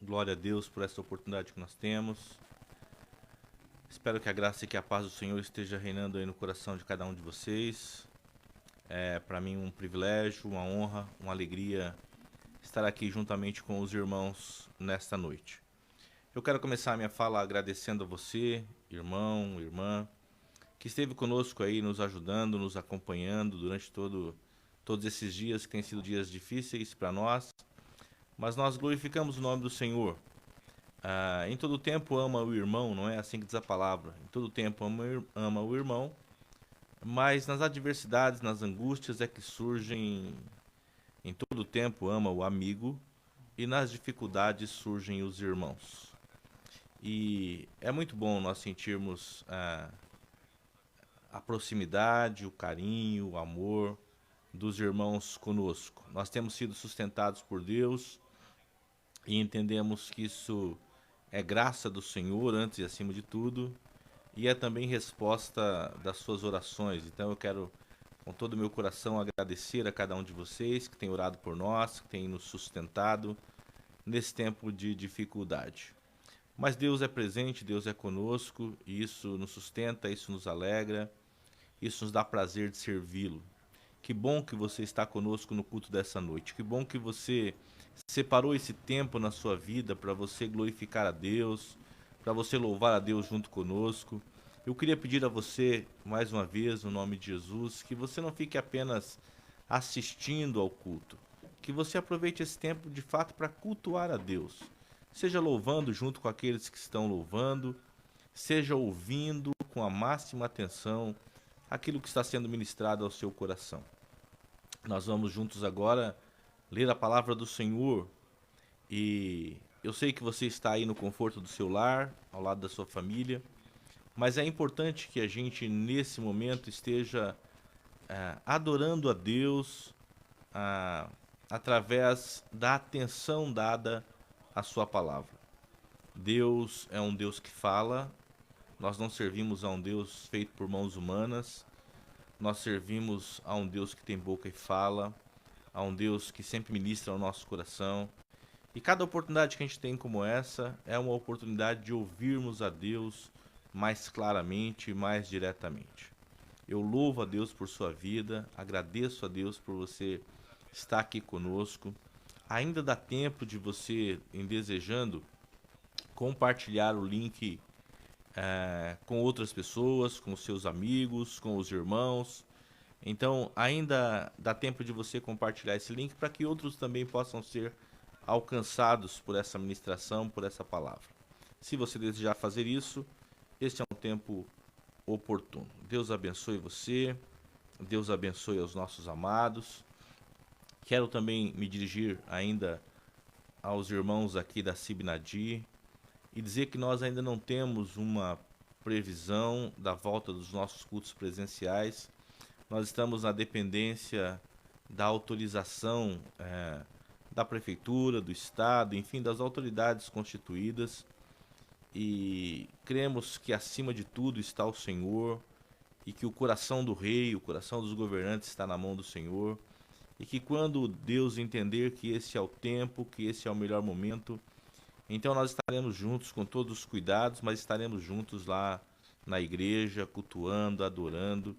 Glória a Deus por essa oportunidade que nós temos. Espero que a graça e que a paz do Senhor esteja reinando aí no coração de cada um de vocês. É para mim um privilégio, uma honra, uma alegria estar aqui juntamente com os irmãos nesta noite. Eu quero começar a minha fala agradecendo a você, irmão, irmã, que esteve conosco aí nos ajudando, nos acompanhando durante todos esses dias que têm sido dias difíceis para nós, mas nós glorificamos o nome do Senhor. Em todo tempo ama o irmão, não é assim que diz a palavra. Em todo tempo ama o irmão, mas nas adversidades, nas angústias é que surgem. Em todo tempo ama o amigo, e nas dificuldades surgem os irmãos. E é muito bom nós sentirmos a proximidade, o carinho, o amor dos irmãos conosco. Nós temos sido sustentados por Deus e entendemos que isso é graça do Senhor antes e acima de tudo, e é também resposta das suas orações. Então eu quero, com todo o meu coração, agradecer a cada um de vocês que tem orado por nós, que tem nos sustentado nesse tempo de dificuldade. Mas Deus é presente, Deus é conosco, e isso nos sustenta, isso nos alegra, isso nos dá prazer de servi-lo. Que bom que você está conosco no culto dessa noite. Que bom que você separou esse tempo na sua vida para você glorificar a Deus, para você louvar a Deus junto conosco. Eu queria pedir a você, mais uma vez, no nome de Jesus, que você não fique apenas assistindo ao culto, que você aproveite esse tempo de fato para cultuar a Deus. Seja louvando junto com aqueles que estão louvando, seja ouvindo com a máxima atenção aquilo que está sendo ministrado ao seu coração. Nós vamos juntos agora ler a palavra do Senhor, e eu sei que você está aí no conforto do seu lar, ao lado da sua família, mas é importante que a gente nesse momento esteja adorando a Deus através da atenção dada à sua palavra. Deus é um Deus que fala, nós não servimos a um Deus feito por mãos humanas, nós servimos a um Deus que tem boca e fala, a um Deus que sempre ministra ao nosso coração. E cada oportunidade que a gente tem como essa é uma oportunidade de ouvirmos a Deus mais claramente e mais diretamente. Eu louvo a Deus por sua vida, agradeço a Deus por você estar aqui conosco. Ainda dá tempo de você, em desejando, compartilhar o link com outras pessoas, com os seus amigos, com os irmãos. Então, ainda dá tempo de você compartilhar esse link para que outros também possam ser alcançados por essa ministração, por essa palavra. Se você desejar fazer isso, este é um tempo oportuno. Deus abençoe você, Deus abençoe aos nossos amados. Quero também me dirigir ainda aos irmãos aqui da Sibnadi e dizer que nós ainda não temos uma previsão da volta dos nossos cultos presenciais. Nós estamos na dependência da autorização da prefeitura, do estado, enfim, das autoridades constituídas, e cremos que acima de tudo está o Senhor, e que o coração do rei, o coração dos governantes está na mão do Senhor, e que quando Deus entender que esse é o tempo, que esse é o melhor momento, então nós estaremos juntos com todos os cuidados, mas estaremos juntos lá na igreja, cultuando, adorando.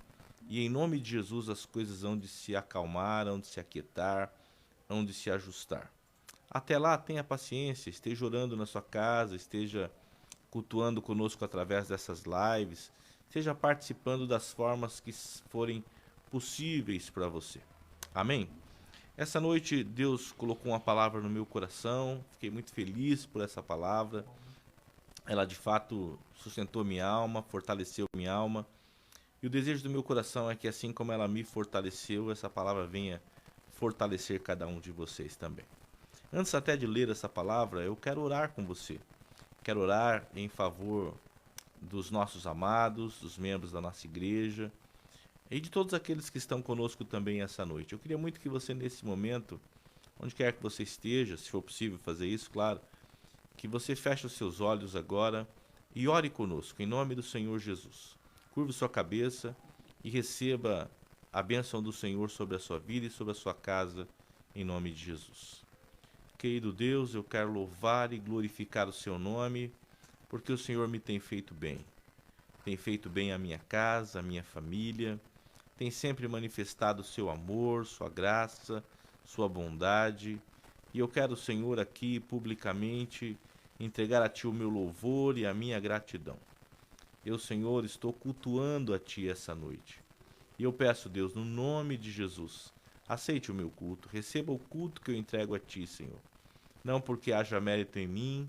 E em nome de Jesus as coisas hão de se acalmar, hão de se aquietar, hão de se ajustar. Até lá, tenha paciência, esteja orando na sua casa, esteja cultuando conosco através dessas lives, esteja participando das formas que forem possíveis para você. Amém? Essa noite Deus colocou uma palavra no meu coração, fiquei muito feliz por essa palavra. Ela de fato sustentou minha alma, fortaleceu minha alma. E o desejo do meu coração é que assim como ela me fortaleceu, essa palavra venha fortalecer cada um de vocês também. Antes até de ler essa palavra, eu quero orar com você. Quero orar em favor dos nossos amados, dos membros da nossa igreja, e de todos aqueles que estão conosco também essa noite. Eu queria muito que você, nesse momento, onde quer que você esteja, se for possível fazer isso, claro, que você feche os seus olhos agora e ore conosco, em nome do Senhor Jesus. Curve sua cabeça e receba a bênção do Senhor sobre a sua vida e sobre a sua casa, em nome de Jesus. Querido Deus, eu quero louvar e glorificar o seu nome, porque o Senhor me tem feito bem. Tem feito bem à minha casa, à minha família, tem sempre manifestado o seu amor, sua graça, sua bondade. E eu quero, Senhor, aqui publicamente entregar a Ti o meu louvor e a minha gratidão. Eu, Senhor, estou cultuando a Ti essa noite. E eu peço, Deus, no nome de Jesus, aceite o meu culto, receba o culto que eu entrego a Ti, Senhor. Não porque haja mérito em mim,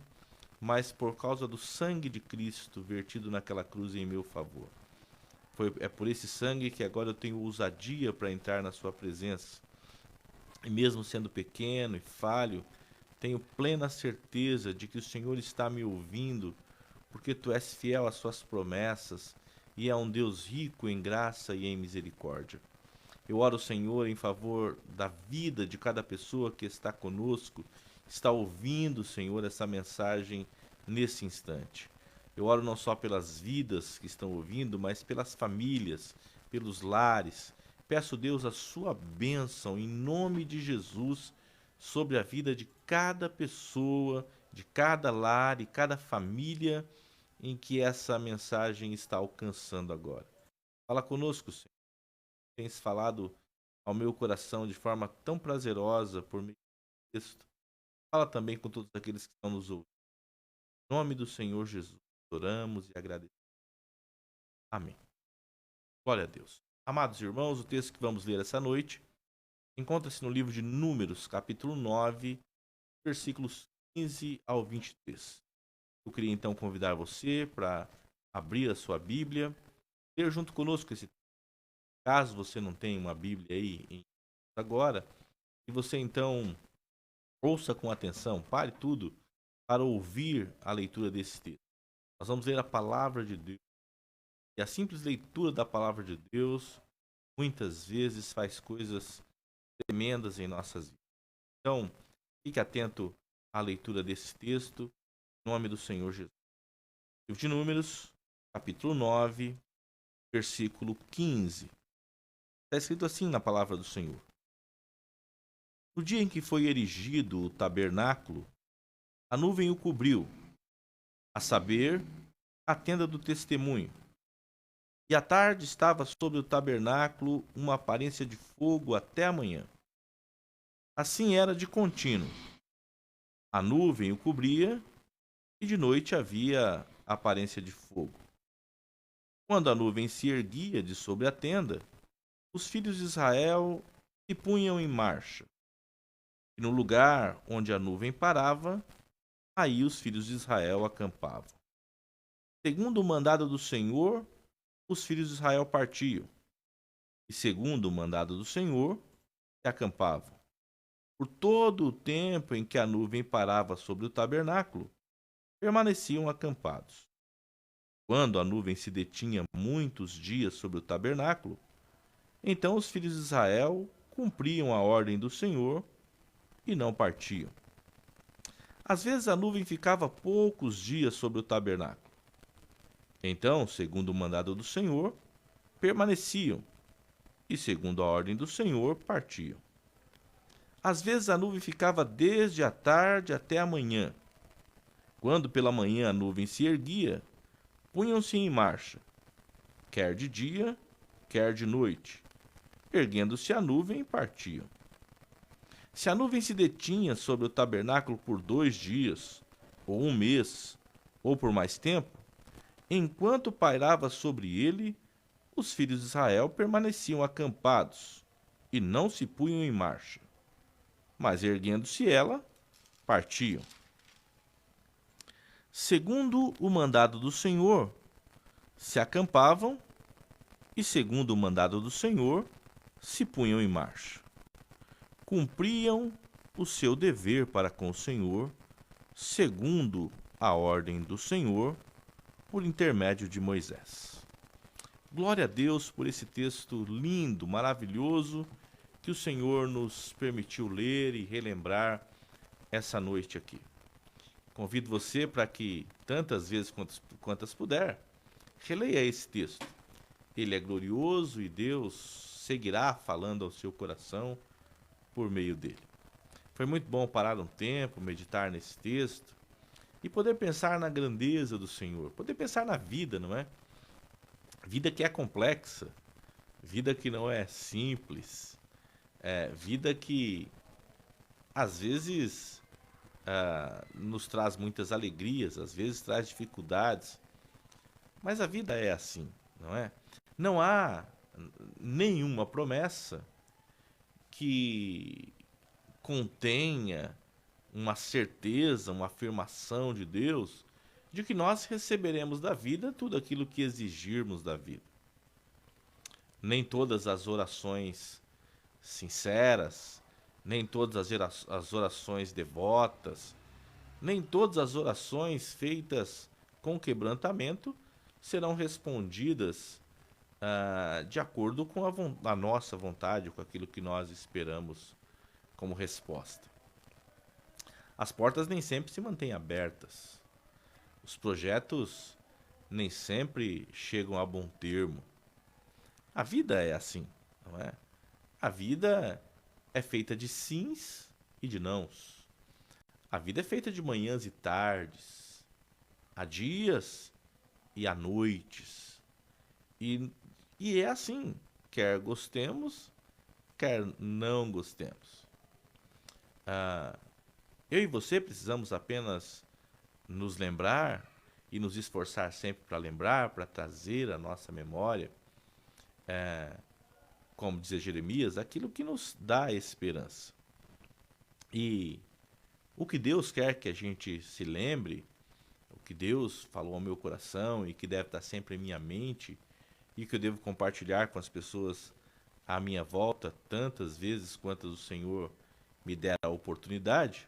mas por causa do sangue de Cristo vertido naquela cruz em meu favor. É por esse sangue que agora eu tenho ousadia para entrar na Sua presença. E mesmo sendo pequeno e falho, tenho plena certeza de que o Senhor está me ouvindo, porque Tu és fiel às Suas promessas e é um Deus rico em graça e em misericórdia. Eu oro, Senhor, em favor da vida de cada pessoa que está conosco, está ouvindo, Senhor, essa mensagem nesse instante. Eu oro não só pelas vidas que estão ouvindo, mas pelas famílias, pelos lares. Peço, Deus, a sua bênção em nome de Jesus sobre a vida de cada pessoa, de cada lar e cada família em que essa mensagem está alcançando agora. Fala conosco, Senhor. Tens falado ao meu coração de forma tão prazerosa por meio do texto. Fala também com todos aqueles que estão nos ouvindo. Em nome do Senhor Jesus, oramos e agradecemos. Amém. Glória a Deus. Amados irmãos, o texto que vamos ler essa noite encontra-se no livro de Números, capítulo 9, versículos 15 ao 23. Eu queria então convidar você para abrir a sua Bíblia, ler junto conosco esse texto. Caso você não tenha uma Bíblia aí agora, e você então ouça com atenção, pare tudo para ouvir a leitura desse texto. Nós vamos ler a palavra de Deus. E a simples leitura da palavra de Deus muitas vezes faz coisas tremendas em nossas vidas. Então, fique atento à leitura desse texto, em nome do Senhor Jesus. Livro de Números, capítulo 9, versículo 15. Está escrito assim na palavra do Senhor. No dia em que foi erigido o tabernáculo, a nuvem o cobriu, a saber, a tenda do testemunho. E à tarde estava sobre o tabernáculo uma aparência de fogo até a manhã. Assim era de contínuo. A nuvem o cobria e de noite havia aparência de fogo. Quando a nuvem se erguia de sobre a tenda, os filhos de Israel se punham em marcha. E no lugar onde a nuvem parava, aí os filhos de Israel acampavam. Segundo o mandado do Senhor, os filhos de Israel partiam. E segundo o mandado do Senhor, se acampavam. Por todo o tempo em que a nuvem parava sobre o tabernáculo, permaneciam acampados. Quando a nuvem se detinha muitos dias sobre o tabernáculo, então os filhos de Israel cumpriam a ordem do Senhor e não partiam. Às vezes a nuvem ficava poucos dias sobre o tabernáculo. Então, segundo o mandado do Senhor, permaneciam e, segundo a ordem do Senhor, partiam. Às vezes a nuvem ficava desde a tarde até a manhã. Quando pela manhã a nuvem se erguia, punham-se em marcha, quer de dia, quer de noite. Erguendo-se a nuvem, partiam. Se a nuvem se detinha sobre o tabernáculo por 2 dias, ou 1 mês, ou por mais tempo, enquanto pairava sobre ele, os filhos de Israel permaneciam acampados e não se punham em marcha. Mas erguendo-se ela, partiam. Segundo o mandado do Senhor, se acampavam e, segundo o mandado do Senhor, se punham em marcha. Cumpriam o seu dever para com o Senhor, segundo a ordem do Senhor, por intermédio de Moisés. Glória a Deus por esse texto lindo, maravilhoso, que o Senhor nos permitiu ler e relembrar essa noite aqui. Convido você para que, tantas vezes quantas puder, releia esse texto. Ele é glorioso e Deus seguirá falando ao seu coração por meio dele. Foi muito bom parar um tempo, meditar nesse texto e poder pensar na grandeza do Senhor, poder pensar na vida, não é? Vida que é complexa, vida que não é simples, vida que às vezes nos traz muitas alegrias, às vezes traz dificuldades, mas a vida é assim, não é? Não há nenhuma promessa que contenha uma certeza, uma afirmação de Deus de que nós receberemos da vida tudo aquilo que exigirmos da vida. Nem todas as orações sinceras, nem todas as orações devotas, nem todas as orações feitas com quebrantamento serão respondidas de acordo com a nossa vontade, com aquilo que nós esperamos como resposta. As portas nem sempre se mantêm abertas. Os projetos nem sempre chegam a bom termo. A vida é assim, não é? A vida é feita de sims e de nãos. A vida é feita de manhãs e tardes, há dias e há noites. E, e é assim, quer gostemos, quer não gostemos. Eu e você precisamos apenas nos lembrar e nos esforçar sempre para lembrar, para trazer à nossa memória, como dizia Jeremias, aquilo que nos dá esperança. E o que Deus quer que a gente se lembre, o que Deus falou ao meu coração e que deve estar sempre em minha mente e que eu devo compartilhar com as pessoas à minha volta tantas vezes quantas o Senhor me der a oportunidade,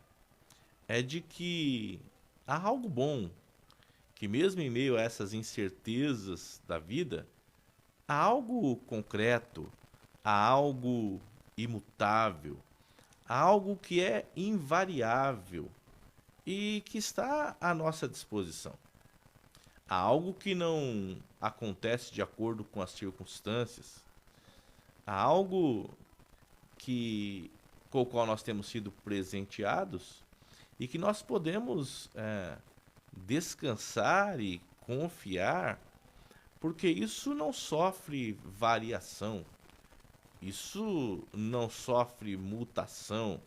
é de que há algo bom, que mesmo em meio a essas incertezas da vida, há algo concreto, há algo imutável, há algo que é invariável e que está à nossa disposição. Há algo que não acontece de acordo com as circunstâncias, há algo com o qual nós temos sido presenteados e que nós podemos descansar e confiar, porque isso não sofre variação, isso não sofre mutação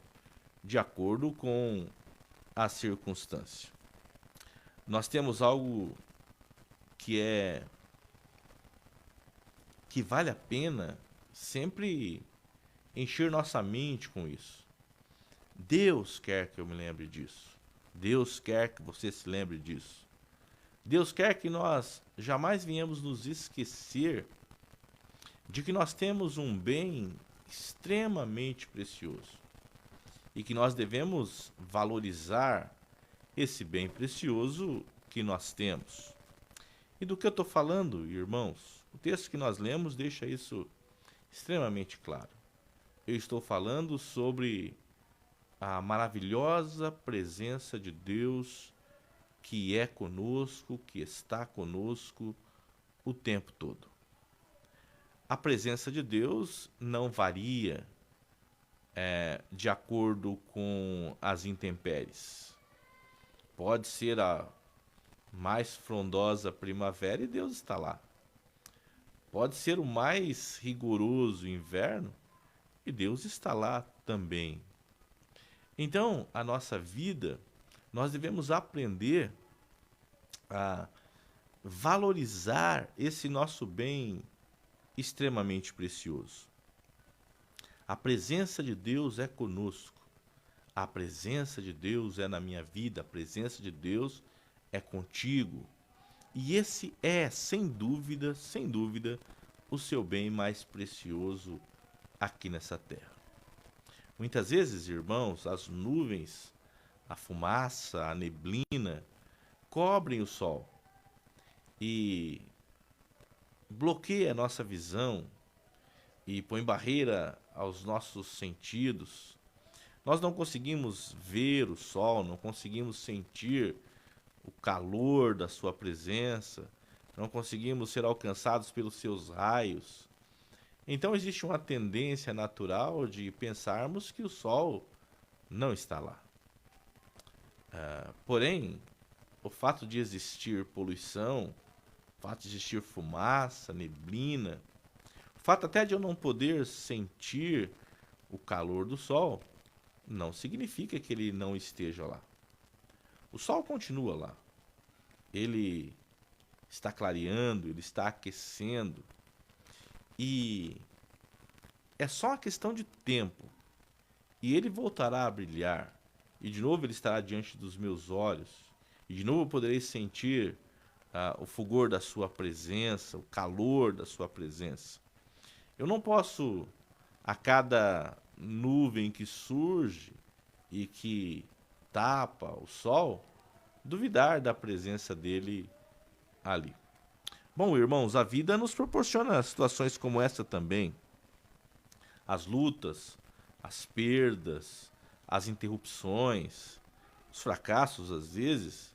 de acordo com a circunstância. Nós temos algo que que vale a pena sempre encher nossa mente com isso. Deus quer que eu me lembre disso. Deus quer que você se lembre disso. Deus quer que nós jamais venhamos nos esquecer de que nós temos um bem extremamente precioso e que nós devemos valorizar esse bem precioso que nós temos. E do que eu estou falando, irmãos? O texto que nós lemos deixa isso extremamente claro. Eu estou falando sobre a maravilhosa presença de Deus que é conosco, que está conosco o tempo todo. A presença de Deus não varia de acordo com as intempéries. Pode ser a mais frondosa primavera e Deus está lá. Pode ser o mais rigoroso inverno e Deus está lá também. Então, a nossa vida, nós devemos aprender a valorizar esse nosso bem extremamente precioso. A presença de Deus é conosco. A presença de Deus é na minha vida, a presença de Deus é contigo. E esse é, sem dúvida, o seu bem mais precioso aqui nessa terra. Muitas vezes, irmãos, as nuvens, a fumaça, a neblina cobrem o sol e bloqueiam a nossa visão e põem barreira aos nossos sentidos. Nós não conseguimos ver o sol, não conseguimos sentir o calor da sua presença, não conseguimos ser alcançados pelos seus raios. Então existe uma tendência natural de pensarmos que o sol não está lá. Porém, o fato de existir poluição, o fato de existir fumaça, neblina, o fato até de eu não poder sentir o calor do sol, não significa que ele não esteja lá. O sol continua lá. Ele está clareando, ele está aquecendo. E é só uma questão de tempo. E ele voltará a brilhar. E de novo ele estará diante dos meus olhos. E de novo eu poderei sentir o fulgor da sua presença, o calor da sua presença. Eu não posso, a cada nuvem que surge e que tapa o sol, duvidar da presença dele ali. Bom, irmãos, a vida nos proporciona situações como essa também. As lutas, as perdas, as interrupções, os fracassos, às vezes,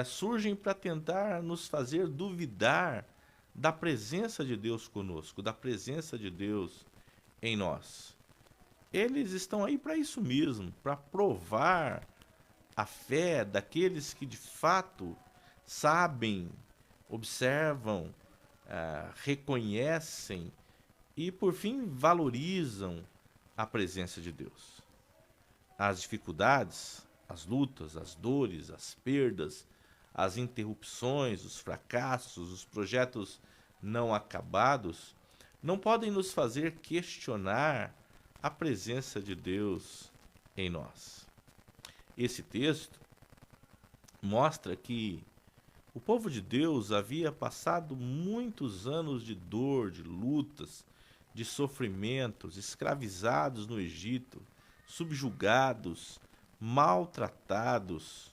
surgem para tentar nos fazer duvidar da presença de Deus conosco, da presença de Deus em nós. Eles estão aí para isso mesmo, para provar a fé daqueles que de fato sabem, observam, reconhecem e, por fim, valorizam a presença de Deus. As dificuldades, as lutas, as dores, as perdas, as interrupções, os fracassos, os projetos não acabados, não podem nos fazer questionar a presença de Deus em nós. Esse texto mostra que o povo de Deus havia passado muitos anos de dor, de lutas, de sofrimentos, escravizados no Egito, subjugados, maltratados,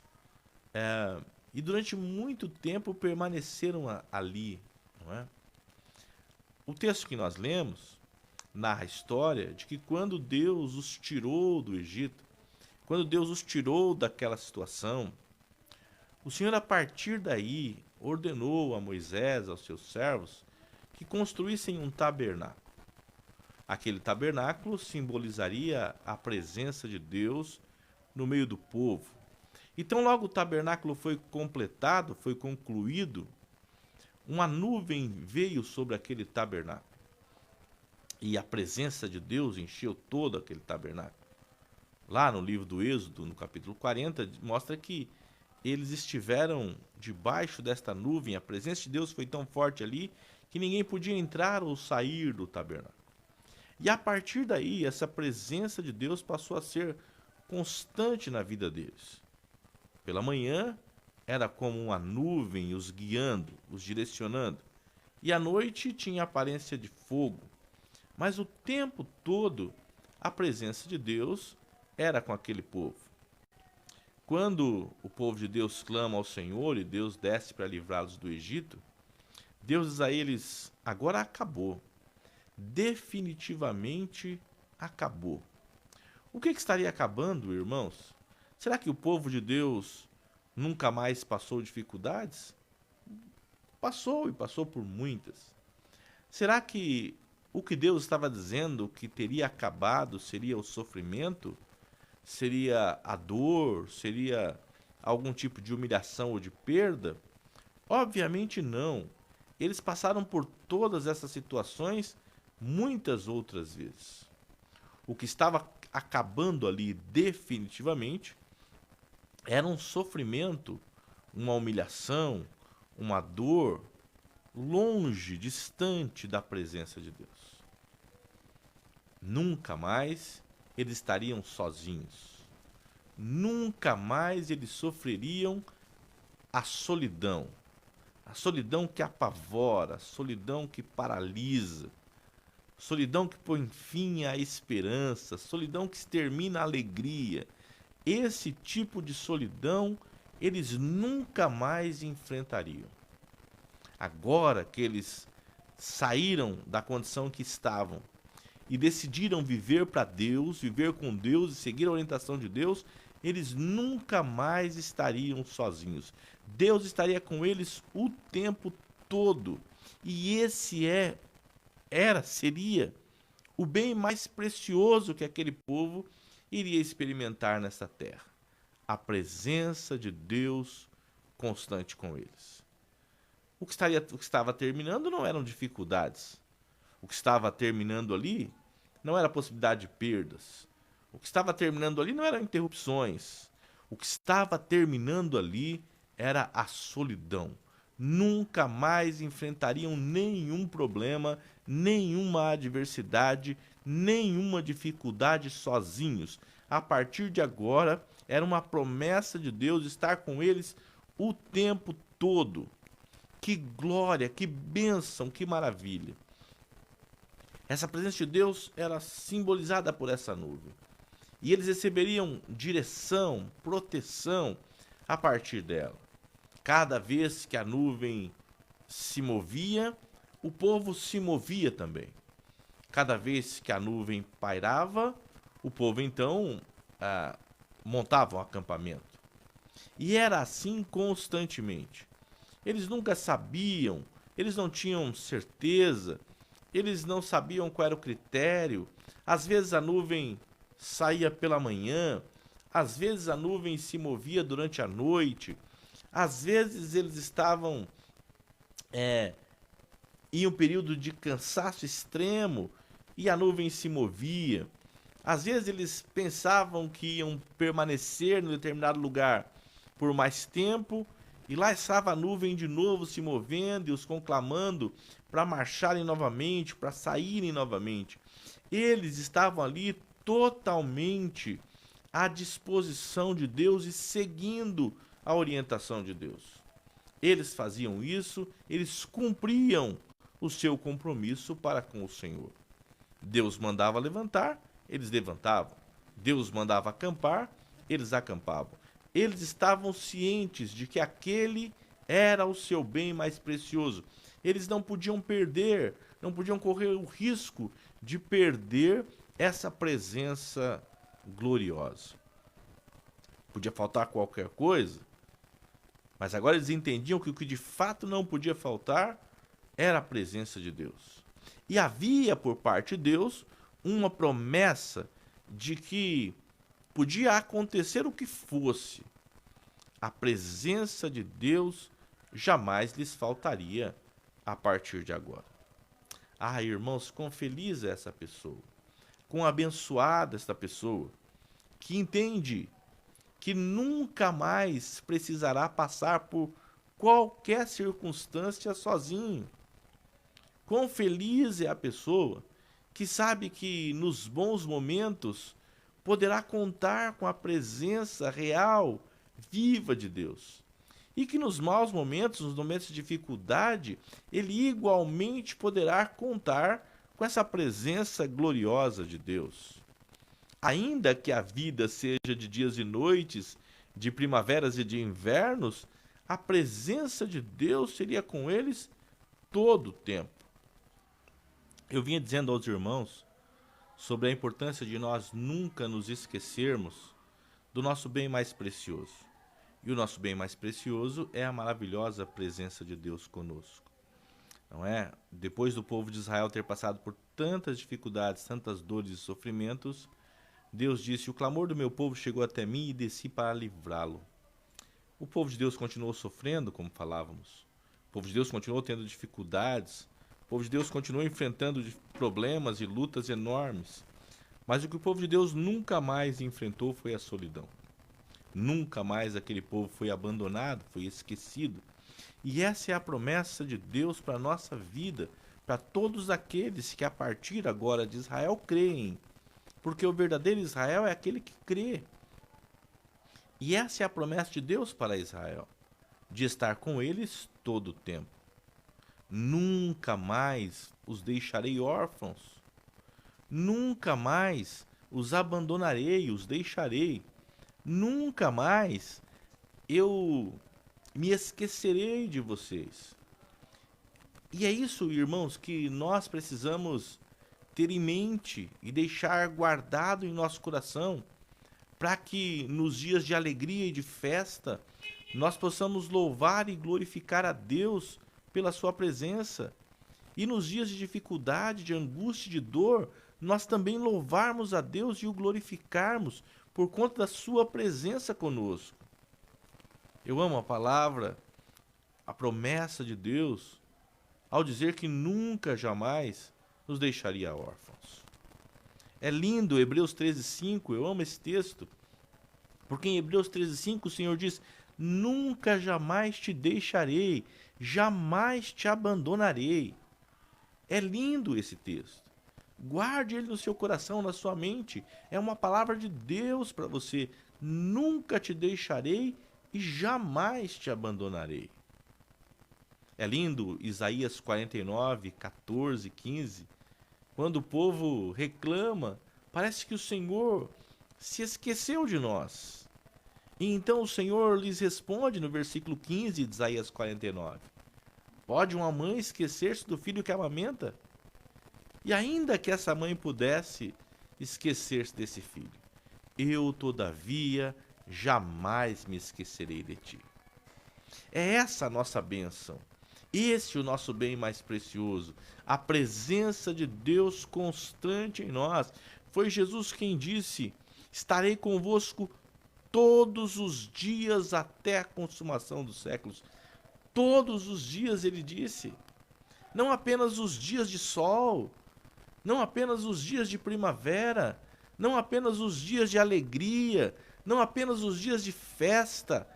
e durante muito tempo permaneceram ali, não é? O texto que nós lemos narra a história de que quando Deus os tirou do Egito, quando Deus os tirou daquela situação, o Senhor, a partir daí, ordenou a Moisés, aos seus servos, que construíssem um tabernáculo. Aquele tabernáculo simbolizaria a presença de Deus no meio do povo. Então, logo o tabernáculo foi completado, foi concluído, uma nuvem veio sobre aquele tabernáculo. E a presença de Deus encheu todo aquele tabernáculo. Lá no livro do Êxodo, no capítulo 40, mostra que eles estiveram debaixo desta nuvem, a presença de Deus foi tão forte ali que ninguém podia entrar ou sair do tabernáculo. E a partir daí, essa presença de Deus passou a ser constante na vida deles. Pela manhã, era como uma nuvem os guiando, os direcionando. E à noite tinha aparência de fogo. Mas o tempo todo, a presença de Deus era com aquele povo. Quando o povo de Deus clama ao Senhor e Deus desce para livrá-los do Egito, Deus diz a eles: agora acabou. Definitivamente acabou. O que estaria acabando, irmãos? Será que o povo de Deus nunca mais passou dificuldades? Passou e passou por muitas. Será que o que Deus estava dizendo que teria acabado seria o sofrimento? Seria a dor? Seria algum tipo de humilhação ou de perda? Obviamente não. Eles passaram por todas essas situações muitas outras vezes. O que estava acabando ali definitivamente era um sofrimento, uma humilhação, uma dor longe, distante da presença de Deus. Nunca mais eles estariam sozinhos. Nunca mais eles sofreriam a solidão. A solidão que apavora, a solidão que paralisa, solidão que põe fim à esperança, solidão que extermina a alegria. Esse tipo de solidão eles nunca mais enfrentariam. Agora que eles saíram da condição que estavam e decidiram viver para Deus, viver com Deus e seguir a orientação de Deus, eles nunca mais estariam sozinhos. Deus estaria com eles o tempo todo. E esse seria o bem mais precioso que aquele povo iria experimentar nessa terra a presença de Deus constante com eles. O que estava terminando não eram dificuldades. O que estava terminando ali não era a possibilidade de perdas. O que estava terminando ali não eram interrupções. O que estava terminando ali era a solidão. Nunca mais enfrentariam nenhum problema, nenhuma adversidade, nenhuma dificuldade sozinhos. A partir de agora, era uma promessa de Deus estar com eles o tempo todo. Que glória, que bênção, que maravilha. Essa presença de Deus era simbolizada por essa nuvem. E eles receberiam direção, proteção a partir dela. Cada vez que a nuvem se movia, o povo se movia também. Cada vez que a nuvem pairava, o povo então montava um acampamento. E era assim constantemente. Eles nunca sabiam, eles não tinham certeza, eles não sabiam qual era o critério. Às vezes a nuvem saía pela manhã, às vezes a nuvem se movia durante a noite, às vezes eles estavam em um período de cansaço extremo e a nuvem se movia. Às vezes eles pensavam que iam permanecer em determinado lugar por mais tempo, e lá estava a nuvem de novo se movendo e os conclamando para marcharem novamente, para saírem novamente. Eles estavam ali totalmente à disposição de Deus e seguindo a orientação de Deus. Eles faziam isso, eles cumpriam o seu compromisso para com o Senhor. Deus mandava levantar, eles levantavam. Deus mandava acampar, eles acampavam. Eles estavam cientes de que aquele era o seu bem mais precioso. Eles não podiam perder, não podiam correr o risco de perder essa presença gloriosa. Podia faltar qualquer coisa, mas agora eles entendiam que o que de fato não podia faltar era a presença de Deus. E havia por parte de Deus uma promessa de que podia acontecer o que fosse, a presença de Deus jamais lhes faltaria a partir de agora. Ah, irmãos, quão feliz é essa pessoa, quão abençoada esta pessoa, que entende que nunca mais precisará passar por qualquer circunstância sozinho. Quão feliz é a pessoa que sabe que nos bons momentos poderá contar com a presença real, viva de Deus. E que nos maus momentos, nos momentos de dificuldade, ele igualmente poderá contar com essa presença gloriosa de Deus. Ainda que a vida seja de dias e noites, de primaveras e de invernos, a presença de Deus seria com eles todo o tempo. Eu vinha dizendo aos irmãos sobre a importância de nós nunca nos esquecermos do nosso bem mais precioso. E o nosso bem mais precioso é a maravilhosa presença de Deus conosco. Não é? Depois do povo de Israel ter passado por tantas dificuldades, tantas dores e sofrimentos, Deus disse: o clamor do meu povo chegou até mim e desci para livrá-lo. O povo de Deus continuou sofrendo, como falávamos. O povo de Deus continuou tendo dificuldades. O povo de Deus continuou enfrentando problemas e lutas enormes. Mas o que o povo de Deus nunca mais enfrentou foi a solidão. Nunca mais aquele povo foi abandonado, foi esquecido. E essa é a promessa de Deus para a nossa vida, para todos aqueles que a partir agora de Israel creem. Porque o verdadeiro Israel é aquele que crê. E essa é a promessa de Deus para Israel, de estar com eles todo o tempo. Nunca mais os deixarei órfãos. Nunca mais os abandonarei, os deixarei. Nunca mais eu me esquecerei de vocês. E é isso, irmãos, que nós precisamos ter em mente e deixar guardado em nosso coração, para que nos dias de alegria e de festa nós possamos louvar e glorificar a Deus pela sua presença. E nos dias de dificuldade, de angústia e de dor, nós também louvarmos a Deus e o glorificarmos por conta da sua presença conosco. Eu amo a palavra, a promessa de Deus, ao dizer que nunca, jamais nos deixaria órfãos. É lindo, Hebreus 13:5, eu amo esse texto, porque em Hebreus 13:5 o Senhor diz: nunca, jamais te deixarei, jamais te abandonarei. É lindo esse texto. Guarde ele no seu coração, na sua mente. É uma palavra de Deus para você. Nunca te deixarei e jamais te abandonarei. É lindo Isaías 49, 14, 15. Quando o povo reclama, parece que o Senhor se esqueceu de nós. E então o Senhor lhes responde no versículo 15 de Isaías 49. Pode uma mãe esquecer-se do filho que amamenta? E ainda que essa mãe pudesse esquecer-se desse filho, eu, todavia, jamais me esquecerei de ti. É essa a nossa bênção. Esse é o nosso bem mais precioso. A presença de Deus constante em nós. Foi Jesus quem disse: estarei convosco todos os dias até a consumação dos séculos. Todos os dias, ele disse. Não apenas os dias de sol, não apenas os dias de primavera, não apenas os dias de alegria, não apenas os dias de festa,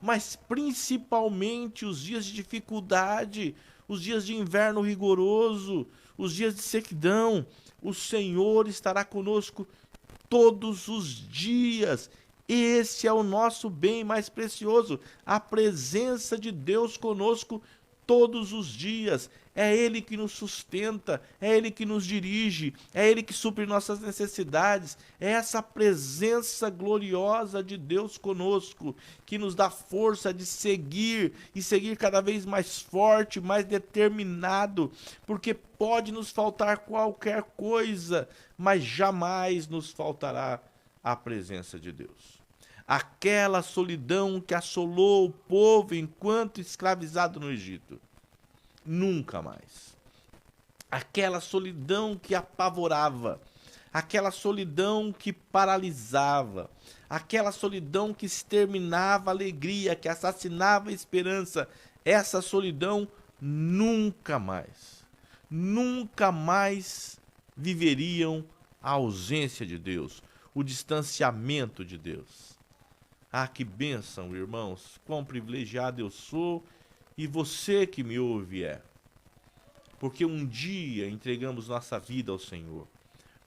mas principalmente os dias de dificuldade, os dias de inverno rigoroso, os dias de sequidão. O Senhor estará conosco todos os dias. Esse é o nosso bem mais precioso, a presença de Deus conosco todos os dias. É Ele que nos sustenta, é Ele que nos dirige, é Ele que supre nossas necessidades. É essa presença gloriosa de Deus conosco que nos dá força de seguir e seguir cada vez mais forte, mais determinado, porque pode nos faltar qualquer coisa, mas jamais nos faltará a presença de Deus. Aquela solidão que assolou o povo enquanto escravizado no Egito. Nunca mais. Aquela solidão que apavorava, aquela solidão que paralisava, aquela solidão que exterminava a alegria, que assassinava a esperança, essa solidão nunca mais viveriam a ausência de Deus, o distanciamento de Deus. Ah, que bênção, irmãos, quão privilegiado eu sou e você que me ouve é. Porque um dia entregamos nossa vida ao Senhor.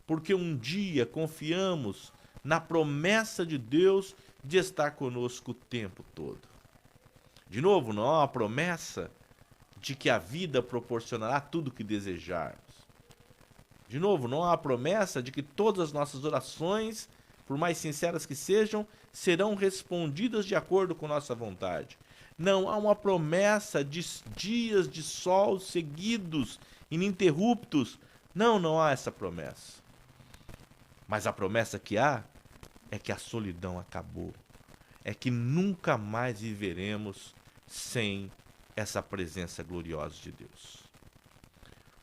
Porque um dia confiamos na promessa de Deus de estar conosco o tempo todo. De novo, não há uma promessa de que a vida proporcionará tudo o que desejarmos. De novo, não há a promessa de que todas as nossas orações, por mais sinceras que sejam, serão respondidas de acordo com nossa vontade. Não há uma promessa de dias de sol seguidos, ininterruptos. Não há essa promessa. Mas a promessa que há é que a solidão acabou. É que nunca mais viveremos sem essa presença gloriosa de Deus.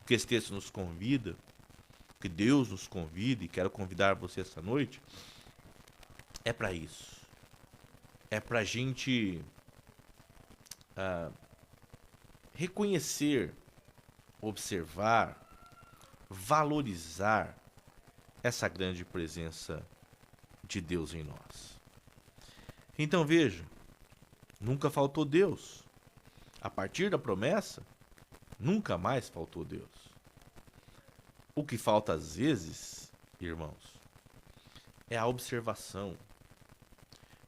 O que esse texto nos convida, que Deus nos convida, e quero convidar você essa noite, é para isso. É para a gente reconhecer, observar, valorizar essa grande presença de Deus em nós. Então veja, nunca faltou Deus. A partir da promessa, nunca mais faltou Deus. O que falta às vezes, irmãos, é a observação.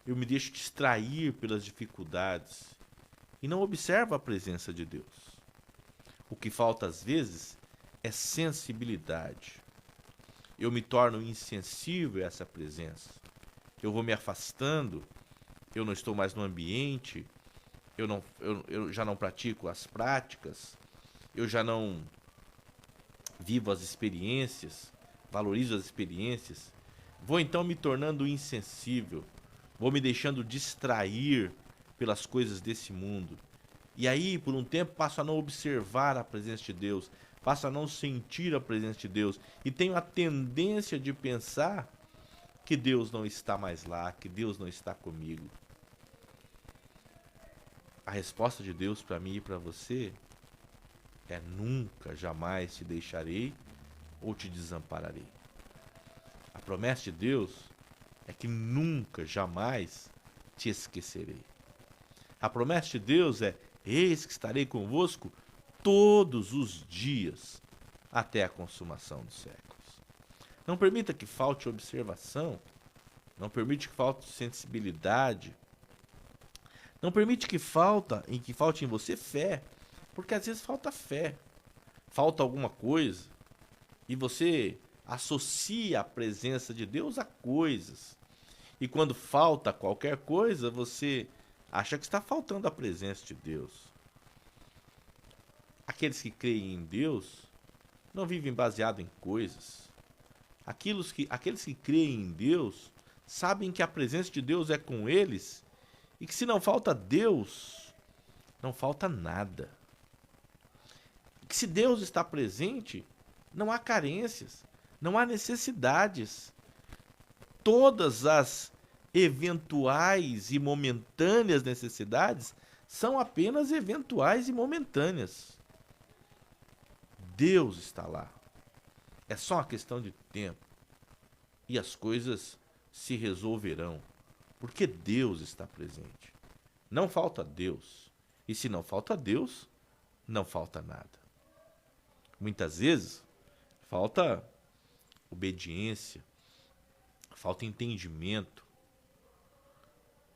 Eu me deixo distrair pelas dificuldades e não observo a presença de Deus. O que falta às vezes é sensibilidade. Eu me torno insensível a essa presença. Eu vou me afastando, eu não estou mais no ambiente, eu já não pratico as práticas, eu já não vivo as experiências, valorizo as experiências. Vou então me tornando insensível, vou me deixando distrair pelas coisas desse mundo. E aí, por um tempo, passo a não observar a presença de Deus, passo a não sentir a presença de Deus, e tenho a tendência de pensar que Deus não está mais lá, que Deus não está comigo. A resposta de Deus para mim e para você é: nunca, jamais te deixarei ou te desampararei. A promessa de Deus é que nunca, jamais te esquecerei. A promessa de Deus é: eis que estarei convosco todos os dias, até a consumação dos séculos. Não permita que falte observação, não permite que falte sensibilidade, não permite que falte em você fé, porque às vezes falta fé, falta alguma coisa, e você associa a presença de Deus a coisas. E quando falta qualquer coisa, você acha que está faltando a presença de Deus. Aqueles que creem em Deus não vivem baseado em coisas. Aqueles que creem em Deus sabem que a presença de Deus é com eles e que se não falta Deus, não falta nada. Que se Deus está presente, não há carências, não há necessidades. Todas as eventuais e momentâneas necessidades são apenas eventuais e momentâneas. Deus está lá. É só uma questão de tempo. E as coisas se resolverão, porque Deus está presente. Não falta Deus. E se não falta Deus, não falta nada. Muitas vezes, falta obediência, falta entendimento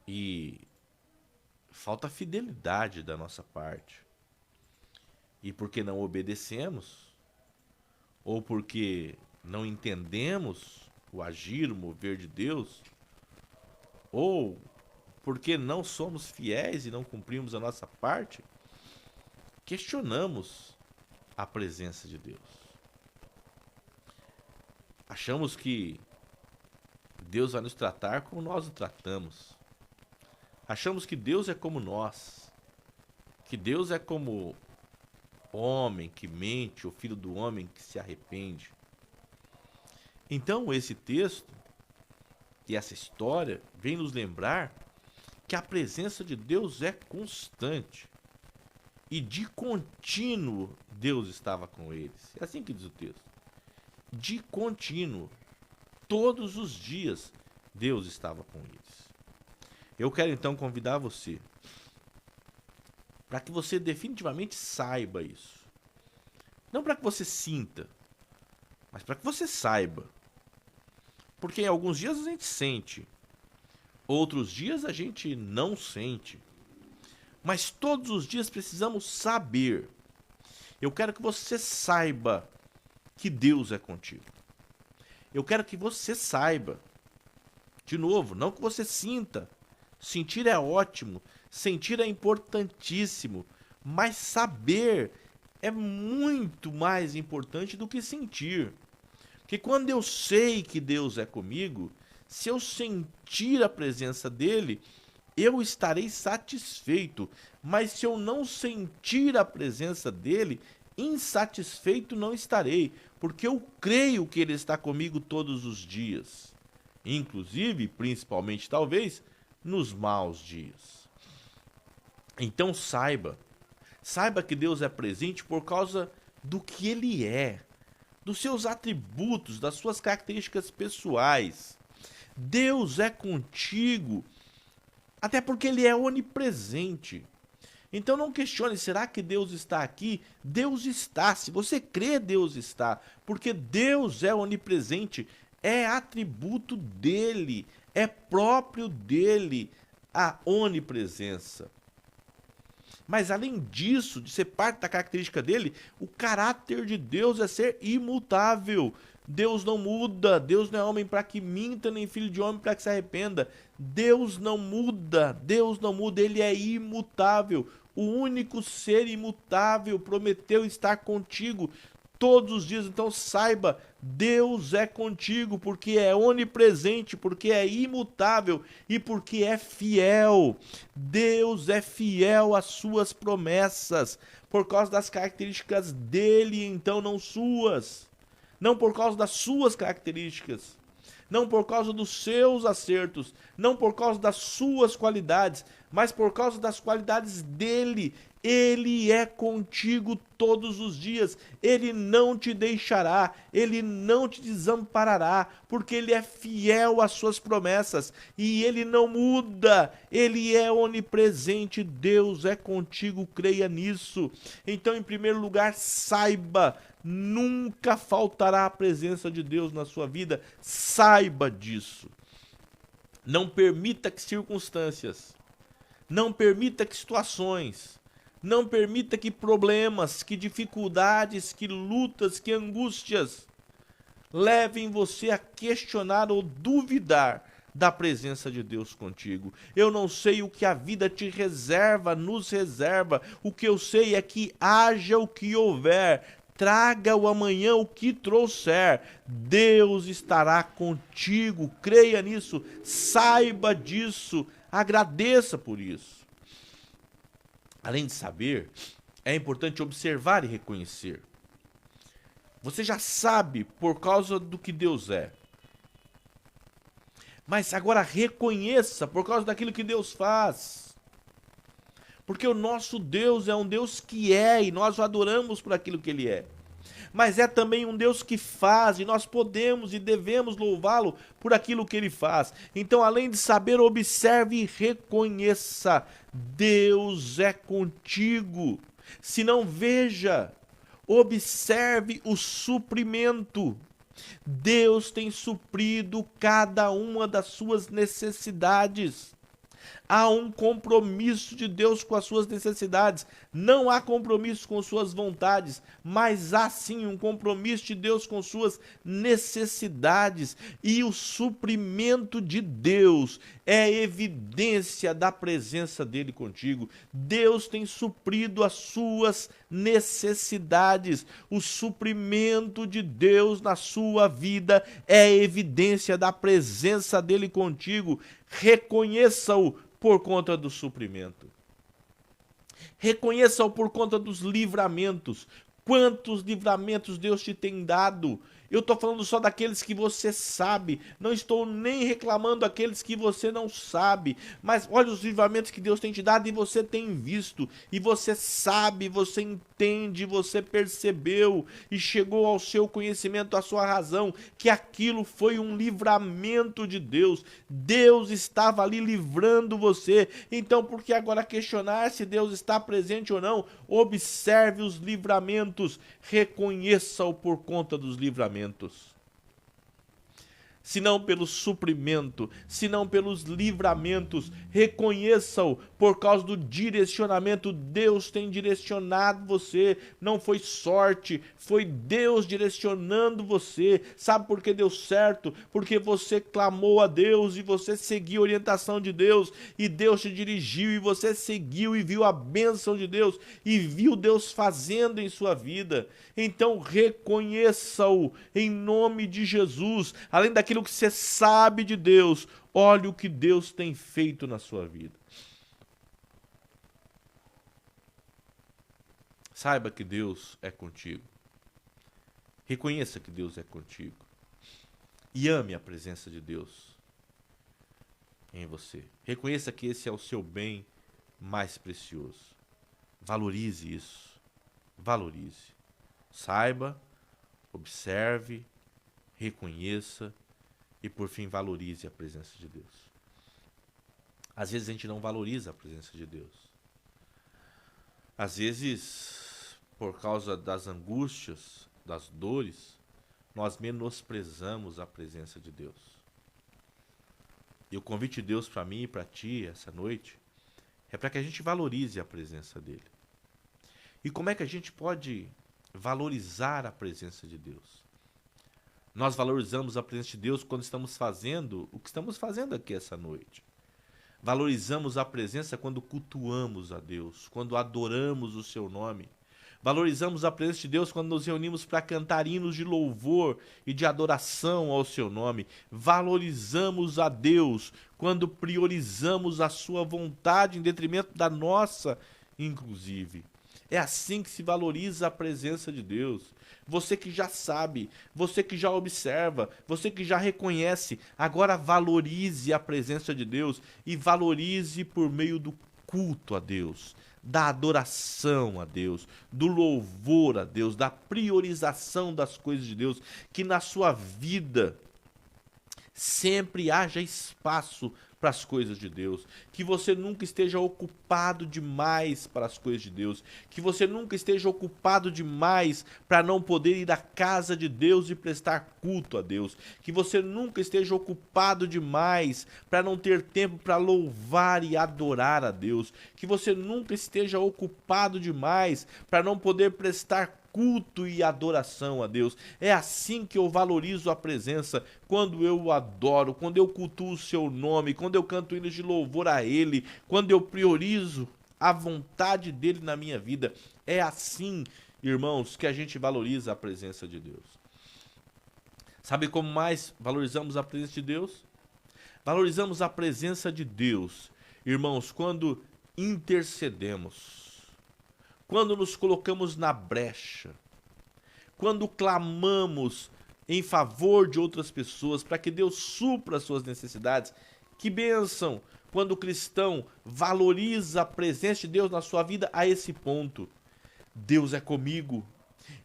e falta fidelidade da nossa parte. E porque não obedecemos, ou porque não entendemos o agir, o mover de Deus, ou porque não somos fiéis e não cumprimos a nossa parte, questionamos a presença de Deus. Achamos que Deus vai nos tratar como nós o tratamos. Achamos que Deus é como nós, que Deus é como homem que mente, ou filho do homem que se arrepende. Então esse texto e essa história vem nos lembrar que a presença de Deus é constante. E de contínuo Deus estava com eles. É assim que diz o texto. De contínuo. Todos os dias Deus estava com eles. Eu quero então convidar você para que você definitivamente saiba isso. Não para que você sinta, mas para que você saiba. Porque em alguns dias a gente sente, outros dias a gente não sente. Mas todos os dias precisamos saber. Eu quero que você saiba que Deus é contigo. Eu quero que você saiba. De novo, não que você sinta. Sentir é ótimo, sentir é importantíssimo, mas saber é muito mais importante do que sentir. Porque quando eu sei que Deus é comigo, se eu sentir a presença dele, eu estarei satisfeito. Mas se eu não sentir a presença dele, insatisfeito não estarei, porque eu creio que ele está comigo todos os dias. Inclusive, principalmente talvez, nos maus dias. Então saiba que Deus é presente por causa do que ele é, dos seus atributos, das suas características pessoais. Deus é contigo, até porque ele é onipresente. Então não questione, será que Deus está aqui? Deus está, se você crê, Deus está, porque Deus é onipresente, é atributo dele, é próprio dele a onipresença. Mas além disso, de ser parte da característica dele, o caráter de Deus é ser imutável. Deus não muda, Deus não é homem para que minta, nem filho de homem para que se arrependa. Deus não muda, ele é imutável. O único ser imutável prometeu estar contigo todos os dias. Então saiba, Deus é contigo, porque é onipresente, porque é imutável e porque é fiel. Deus é fiel às suas promessas, por causa das características dele, então não suas. Não por causa das suas características, não por causa dos seus acertos, não por causa das suas qualidades, mas por causa das qualidades dele. Ele é contigo todos os dias, ele não te deixará, ele não te desamparará, porque ele é fiel às suas promessas e ele não muda, ele é onipresente, Deus é contigo, creia nisso. Então, em primeiro lugar, saiba, nunca faltará a presença de Deus na sua vida, saiba disso. Não permita que circunstâncias, não permita que situações, não permita que problemas, que dificuldades, que lutas, que angústias levem você a questionar ou duvidar da presença de Deus contigo. Eu não sei o que a vida te reserva, nos reserva. O que eu sei é que haja o que houver, traga o amanhã o que trouxer, Deus estará contigo. Creia nisso, saiba disso, agradeça por isso. Além de saber, é importante observar e reconhecer. Você já sabe por causa do que Deus é. Mas agora reconheça por causa daquilo que Deus faz. Porque o nosso Deus é um Deus que é e nós o adoramos por aquilo que ele é. Mas é também um Deus que faz e nós podemos e devemos louvá-lo por aquilo que ele faz. Então, além de saber, observe e reconheça. Deus é contigo. Se não, veja, observe o suprimento. Deus tem suprido cada uma das suas necessidades. Há um compromisso de Deus com as suas necessidades. Não há compromisso com suas vontades, mas há sim um compromisso de Deus com suas necessidades. E o suprimento de Deus é evidência da presença dele contigo. Deus tem suprido as suas necessidades. O suprimento de Deus na sua vida é evidência da presença dele contigo. Reconheça-o por conta do suprimento. Reconheça-o por conta dos livramentos. Quantos livramentos Deus te tem dado? Eu estou falando só daqueles que você sabe. Não estou nem reclamando daqueles que você não sabe. Mas olha os livramentos que Deus tem te dado e você tem visto. E você sabe, você entende, você percebeu. E chegou ao seu conhecimento, à sua razão, que aquilo foi um livramento de Deus. Deus estava ali livrando você. Então, por que agora questionar se Deus está presente ou não? Observe os livramentos. Reconheça-o por conta dos livramentos. Se não pelo suprimento, se não pelos livramentos, reconheça-o por causa do direcionamento. Deus tem direcionado você, não foi sorte, foi Deus direcionando você. Sabe por que deu certo? Porque você clamou a Deus e você seguiu a orientação de Deus e Deus te dirigiu e você seguiu e viu a bênção de Deus e viu Deus fazendo em sua vida. Então reconheça-o em nome de Jesus. Além daquilo que você sabe de Deus, olhe o que Deus tem feito na sua vida. Saiba que Deus é contigo. Reconheça que Deus é contigo. E ame a presença de Deus em você. Reconheça que esse é o seu bem mais precioso. Valorize isso. Valorize. Saiba, observe, reconheça e, por fim, valorize a presença de Deus. Às vezes a gente não valoriza a presença de Deus. Às vezes, por causa das angústias, das dores, nós menosprezamos a presença de Deus. E o convite de Deus para mim e para ti essa noite é para que a gente valorize a presença dele. E como é que a gente pode valorizar a presença de Deus? Nós valorizamos a presença de Deus quando estamos fazendo o que estamos fazendo aqui essa noite. Valorizamos a presença quando cultuamos a Deus, quando adoramos o seu nome. Valorizamos a presença de Deus quando nos reunimos para cantar hinos de louvor e de adoração ao seu nome. Valorizamos a Deus quando priorizamos a sua vontade em detrimento da nossa, inclusive. É assim que se valoriza a presença de Deus. Você que já sabe, você que já observa, você que já reconhece, agora valorize a presença de Deus e valorize por meio do culto a Deus, da adoração a Deus, do louvor a Deus, da priorização das coisas de Deus, que na sua vida sempre haja espaço para as coisas de Deus, que você nunca esteja ocupado demais para as coisas de Deus, que você nunca esteja ocupado demais para não poder ir à casa de Deus e prestar culto a Deus, que você nunca esteja ocupado demais para não ter tempo para louvar e adorar a Deus, que você nunca esteja ocupado demais para não poder prestar culto e adoração a Deus. É assim que eu valorizo a presença, quando eu o adoro, quando eu cultuo o seu nome, quando eu canto hinos de louvor a Ele, quando eu priorizo a vontade dEle na minha vida. É assim, irmãos, que a gente valoriza a presença de Deus. Sabe como mais valorizamos a presença de Deus? Valorizamos a presença de Deus, irmãos, quando intercedemos, quando nos colocamos na brecha, quando clamamos em favor de outras pessoas para que Deus supra as suas necessidades. Que bênção quando o cristão valoriza a presença de Deus na sua vida a esse ponto. Deus é comigo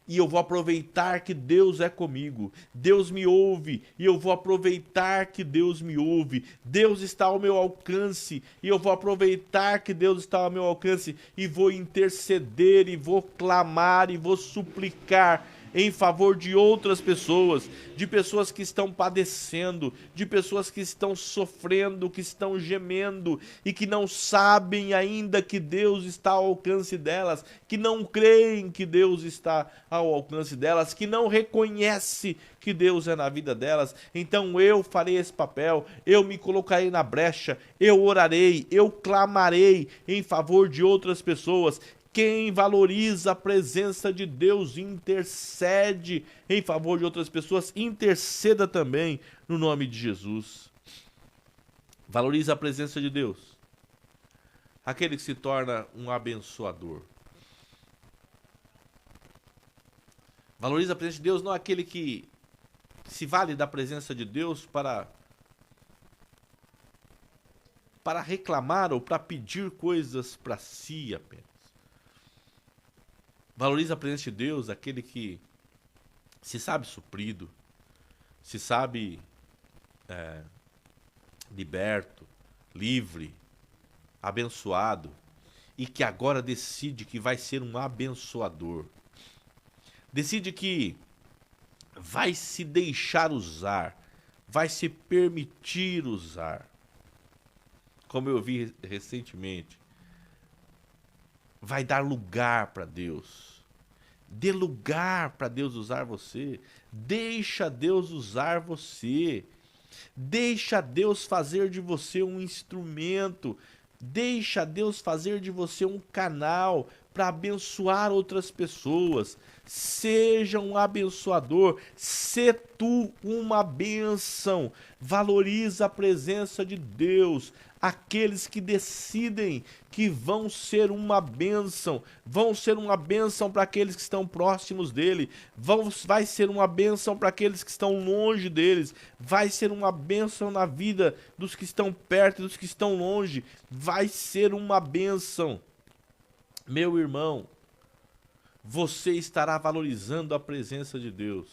e eu vou aproveitar que Deus é comigo. Deus me ouve e eu vou aproveitar que Deus me ouve. Deus está ao meu alcance e eu vou aproveitar que Deus está ao meu alcance e vou interceder e vou clamar e vou suplicar em favor de outras pessoas, de pessoas que estão padecendo, de pessoas que estão sofrendo, que estão gemendo e que não sabem ainda que Deus está ao alcance delas, que não creem que Deus está ao alcance delas, que não reconhecem que Deus é na vida delas. Então eu farei esse papel, eu me colocarei na brecha, eu orarei, eu clamarei em favor de outras pessoas. Quem valoriza a presença de Deus intercede em favor de outras pessoas, interceda também no nome de Jesus. Valoriza a presença de Deus, aquele que se torna um abençoador. Valoriza a presença de Deus, não aquele que se vale da presença de Deus para reclamar ou para pedir coisas para si apenas. Valoriza a presença de Deus, aquele que se sabe suprido, se sabe liberto, livre, abençoado, e que agora decide que vai ser um abençoador. Decide que vai se deixar usar, vai se permitir usar. Como eu vi recentemente, vai dar lugar para Deus. Dê lugar para Deus usar você. Deixa Deus usar você. Deixa Deus fazer de você um instrumento. Deixa Deus fazer de você um canal para abençoar outras pessoas. Seja um abençoador. Sê tu uma bênção. Valoriza a presença de Deus. Aqueles que decidem que vão ser uma bênção para aqueles que estão próximos dele, vai ser uma bênção para aqueles que estão longe deles, vai ser uma bênção na vida dos que estão perto e dos que estão longe, vai ser uma bênção. Meu irmão, você estará valorizando a presença de Deus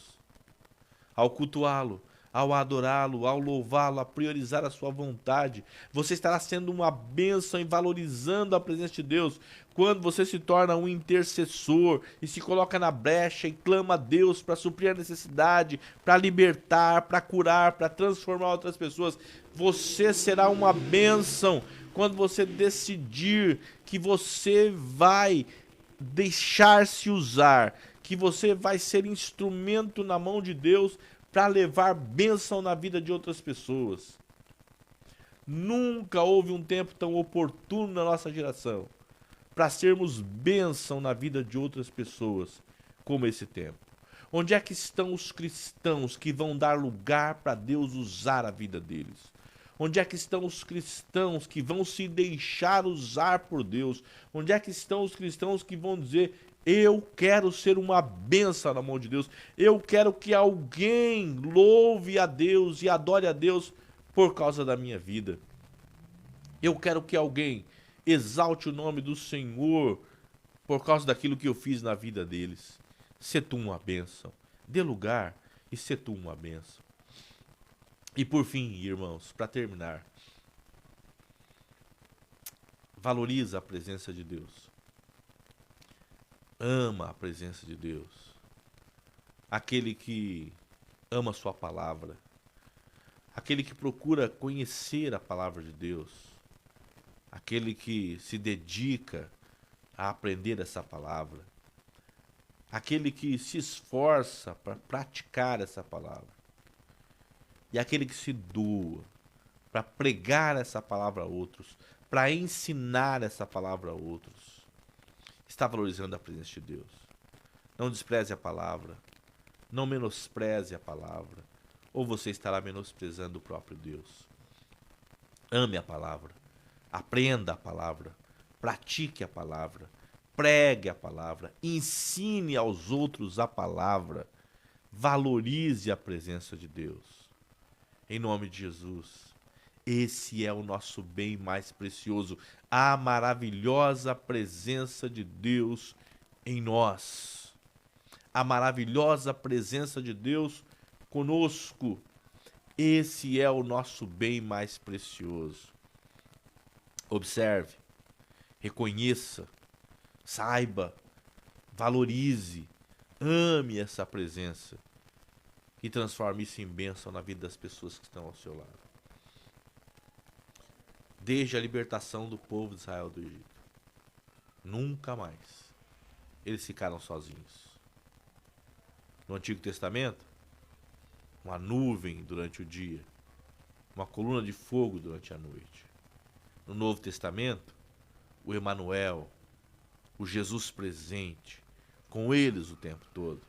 ao cultuá-lo, ao adorá-lo, ao louvá-lo, a priorizar a sua vontade. Você estará sendo uma bênção e valorizando a presença de Deus quando você se torna um intercessor e se coloca na brecha e clama a Deus para suprir a necessidade, para libertar, para curar, para transformar outras pessoas. Você será uma bênção quando você decidir que você vai deixar-se usar, que você vai ser instrumento na mão de Deus para levar bênção na vida de outras pessoas. Nunca houve um tempo tão oportuno na nossa geração para sermos bênção na vida de outras pessoas, como esse tempo? Onde é que estão os cristãos que vão dar lugar para Deus usar a vida deles? Onde é que estão os cristãos que vão se deixar usar por Deus? Onde é que estão os cristãos que vão dizer: eu quero ser uma bênção na mão de Deus. Eu quero que alguém louve a Deus e adore a Deus por causa da minha vida. Eu quero que alguém exalte o nome do Senhor por causa daquilo que eu fiz na vida deles. Sê tu uma bênção. Dê lugar e sê tu uma bênção. E por fim, irmãos, para terminar, valoriza a presença de Deus. Ama a presença de Deus. Aquele que ama a sua palavra. Aquele que procura conhecer a palavra de Deus. Aquele que se dedica a aprender essa palavra. Aquele que se esforça para praticar essa palavra. E aquele que se doa para pregar essa palavra a outros, para ensinar essa palavra a outros, está valorizando a presença de Deus. Não despreze a palavra, não menospreze a palavra, ou você estará menosprezando o próprio Deus. Ame a palavra, aprenda a palavra, pratique a palavra, pregue a palavra, ensine aos outros a palavra, valorize a presença de Deus. Em nome de Jesus, esse é o nosso bem mais precioso, a maravilhosa presença de Deus em nós. A maravilhosa presença de Deus conosco. Esse é o nosso bem mais precioso. Observe, reconheça, saiba, valorize, ame essa presença e transforme isso em bênção na vida das pessoas que estão ao seu lado. Desde a libertação do povo de Israel do Egito, nunca mais eles ficaram sozinhos. No Antigo Testamento, uma nuvem durante o dia, uma coluna de fogo durante a noite. No Novo Testamento, o Emanuel, o Jesus presente, com eles o tempo todo.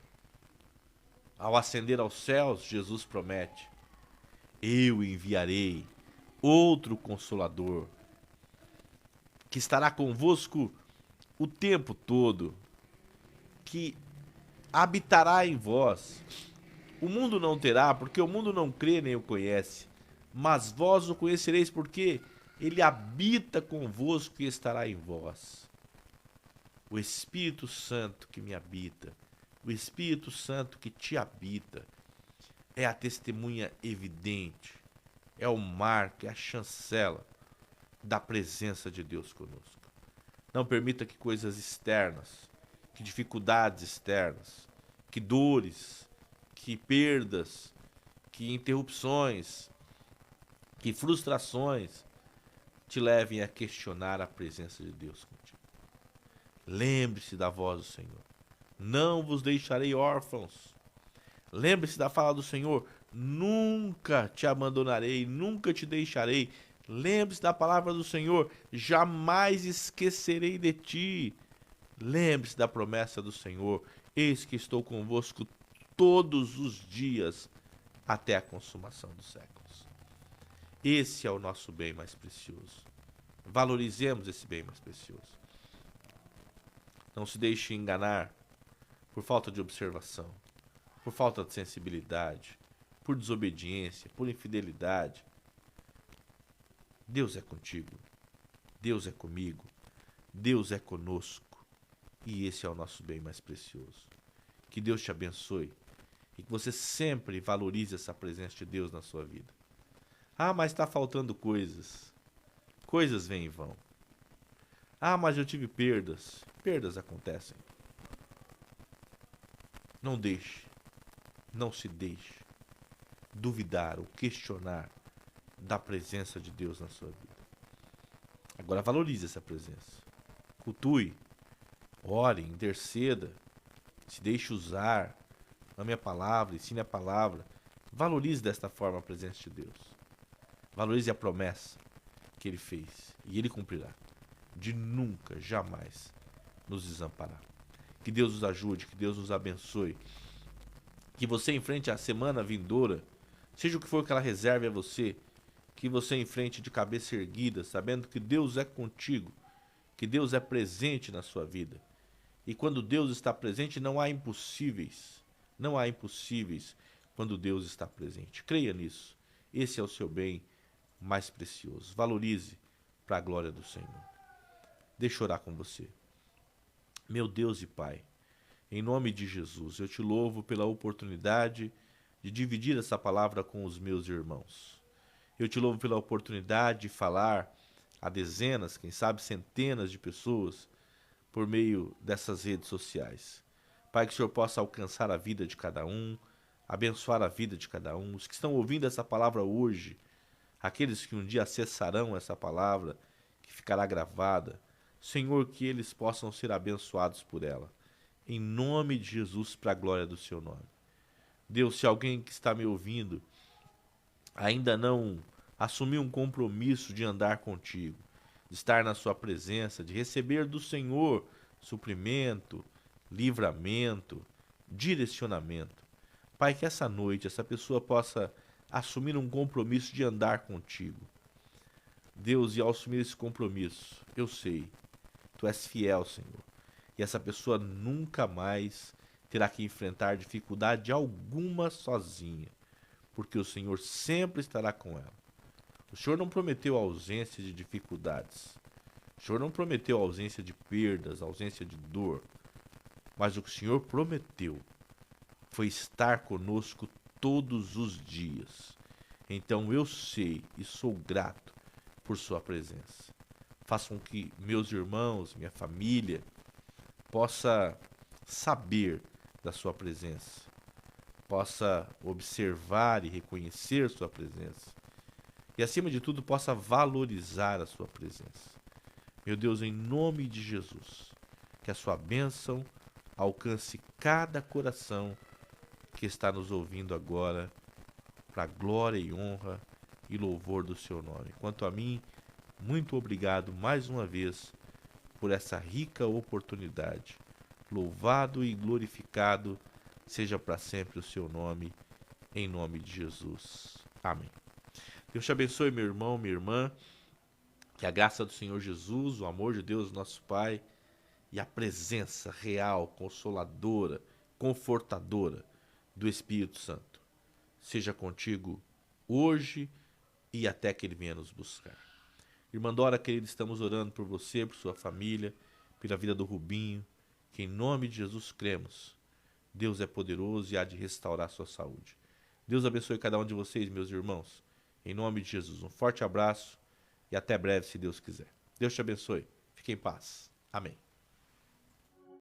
Ao ascender aos céus, Jesus promete: eu enviarei outro Consolador, que estará convosco o tempo todo, que habitará em vós. O mundo não terá, porque o mundo não crê nem o conhece, mas vós o conhecereis, porque ele habita convosco e estará em vós. O Espírito Santo que me habita, o Espírito Santo que te habita, é a testemunha evidente, é o marco, é a chancela da presença de Deus conosco. Não permita que coisas externas, que dificuldades externas, que dores, que perdas, que interrupções, que frustrações te levem a questionar a presença de Deus contigo. Lembre-se da voz do Senhor. Não vos deixarei órfãos. Lembre-se da fala do Senhor. Nunca te abandonarei, nunca te deixarei. Lembre-se da palavra do Senhor. Jamais esquecerei de ti. Lembre-se da promessa do Senhor. Eis que estou convosco todos os dias até a consumação dos séculos. Esse é o nosso bem mais precioso. Valorizemos esse bem mais precioso. Não se deixe enganar por falta de observação, por falta de sensibilidade, por desobediência, por infidelidade. Deus é contigo, Deus é comigo, Deus é conosco, e esse é o nosso bem mais precioso. Que Deus te abençoe e que você sempre valorize essa presença de Deus na sua vida. Ah, mas está faltando coisas. Coisas vêm e vão. Ah, mas eu tive perdas. Perdas acontecem. Não deixe, não se deixe duvidar ou questionar da presença de Deus na sua vida. Agora valorize essa presença. Cultue, ore, interceda, se deixe usar, ame a palavra, ensine a palavra. Valorize desta forma a presença de Deus. Valorize a promessa que Ele fez e Ele cumprirá. de nunca, jamais nos desamparar. Que Deus nos ajude, que Deus nos abençoe. Que você enfrente a semana vindoura, seja o que for que ela reserve a você, que você enfrente de cabeça erguida, sabendo que Deus é contigo, que Deus é presente na sua vida. E quando Deus está presente, não há impossíveis. Não há impossíveis quando Deus está presente. Creia nisso. Esse é o seu bem mais precioso. Valorize para a glória do Senhor. Deixa eu orar com você. Meu Deus e Pai, em nome de Jesus, eu te louvo pela oportunidade de dividir essa palavra com os meus irmãos. Eu te louvo pela oportunidade de falar a dezenas, quem sabe centenas de pessoas por meio dessas redes sociais. Pai, que o Senhor possa alcançar a vida de cada um, abençoar a vida de cada um. Os que estão ouvindo essa palavra hoje, aqueles que um dia acessarão essa palavra, que ficará gravada, Senhor, que eles possam ser abençoados por ela. Em nome de Jesus, para a glória do seu nome. Deus, se alguém que está me ouvindo ainda não assumiu um compromisso de andar contigo, de estar na sua presença, de receber do Senhor suprimento, livramento, direcionamento. Pai, que essa noite essa pessoa possa assumir um compromisso de andar contigo. Deus, e ao assumir esse compromisso, eu sei, tu és fiel, Senhor. E essa pessoa nunca mais terá que enfrentar dificuldade alguma sozinha, porque o Senhor sempre estará com ela. O Senhor não prometeu a ausência de dificuldades. O Senhor não prometeu a ausência de perdas, a ausência de dor. Mas o que o Senhor prometeu foi estar conosco todos os dias. Então eu sei e sou grato por sua presença. Faça com que meus irmãos, minha família, possa saber da sua presença, possa observar e reconhecer sua presença e, acima de tudo, possa valorizar a sua presença. Meu Deus, em nome de Jesus, que a sua bênção alcance cada coração que está nos ouvindo agora, para a glória e honra e louvor do seu nome. Quanto a mim, muito obrigado mais uma vez por essa rica oportunidade. Louvado e glorificado seja para sempre o seu nome, em nome de Jesus. Amém. Deus te abençoe, meu irmão, minha irmã. Que a graça do Senhor Jesus, o amor de Deus, nosso Pai, e a presença real, consoladora, confortadora do Espírito Santo seja contigo hoje e até que Ele venha nos buscar. Irmã Dora, querida, estamos orando por você, por sua família, pela vida do Rubinho, que em nome de Jesus cremos. Deus é poderoso e há de restaurar a sua saúde. Deus abençoe cada um de vocês, meus irmãos. Em nome de Jesus, um forte abraço e até breve, se Deus quiser. Deus te abençoe. Fique em paz. Amém.